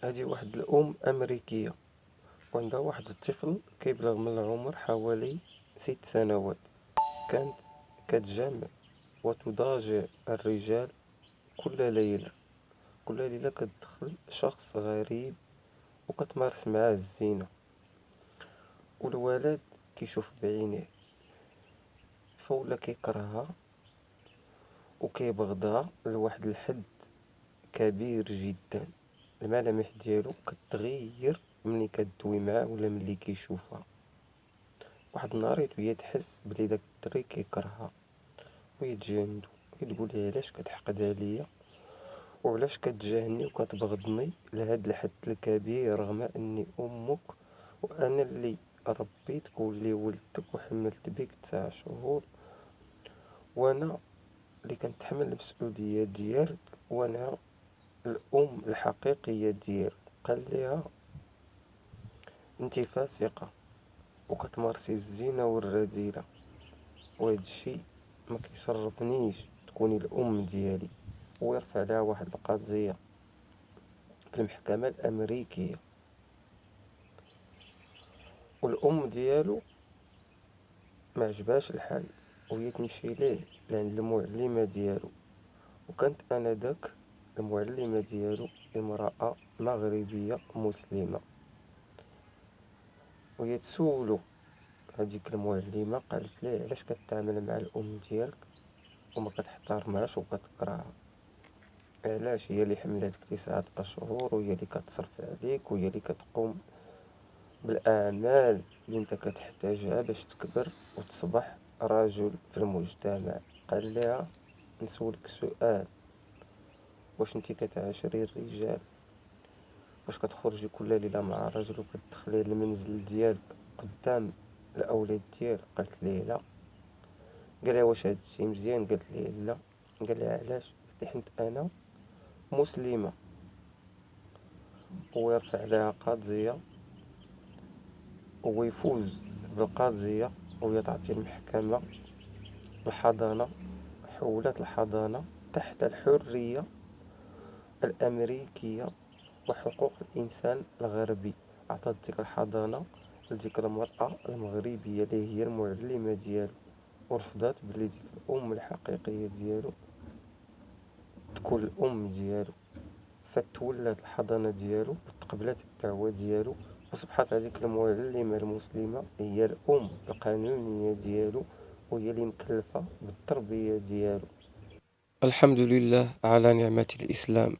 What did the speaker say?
هذه واحد الأم أمريكية وعندها واحد الطفل كيبلغ من العمر حوالي 6 سنوات. كانت كتجامع وتضاجع الرجال كل ليلة. كل ليلة كتدخل شخص غريب وكتمارس معاه الزنا، والولد كيشوف بعينيه، فولا كيكرهها وكيبغضها لواحد الحد كبير جدا. الملامح ديالو كتغير ملي كدوي معاه ولا ملي كيشوفها. واحد النهار وهي تحس بلي داك الدري كيكرهها، وهي تجاندو، هي تقول ليه علاش كتحقد عليا وعلاش كتجاهلني وكتبغضني لهاد الحد الكبير رغم اني امك وانا اللي ربيتك واللي ولدتك وحملت بك 9 شهور، وانا اللي كنتحمل المسؤولية ديالك، وانا الام الحقيقية ديالك. قال ليها انت فاسقة وكتمارسي الزنا والرذيلة، وهذا الشيء ما كيشرفنيش تكوني الام ديالي. ويرفع لها واحد القضية في المحكمة الأمريكية، والأم ديالو ما عجبهاش الحال وهي تمشي ليه لعند المعلمة ديالو. وكانت آنذاك المعلمة ديالو امرأة مغربية مسلمة، وهي تسولو هذيك المعلمة، قالت ليه علاش كتعامل مع الأم ديالك وما كتحترمهاش وكتكرهها؟ علاش؟ هي اللي حملاتك 9 أشهر، وهي اللي كتصرف عليك، وهي اللي كتقوم بالأعمال اللي انت كتحتاجها باش تكبر وتصبح رجل في المجتمع. قال لها نسولك سؤال، واش انت كتعاشري الرجال؟ واش كتخرجي كل ليلة مع راجل وكتدخلي للمنزل ديالك قدام الأولاد ديالك؟ قالت ليه لا. قال لها واش هادشي مزيان؟ قالت ليه لا. قال لها علاش؟ قالت ليه حيت انا مسلمة. ويرفع لها قضية ويفوز بالقضية، وهي تعطي المحكمة الحضانة، حولت الحضانة تحت الحرية الأمريكية وحقوق الإنسان الغربي. عطات ديك الحضانة لديك المرأة المغربية اللي هي المعلمة ديالو، ورفضات بلي ديك الأم الحقيقية ديالو تكون الأم ديالو. فتولات الحضانة ديالو وتقبلت الدعوة ديالو، وصبحت هذيك المعلمة المسلمة هي الأم القانونية ديالو، وهي اللي مكلفة بالتربية ديالو. الحمد لله على نعمة الإسلام.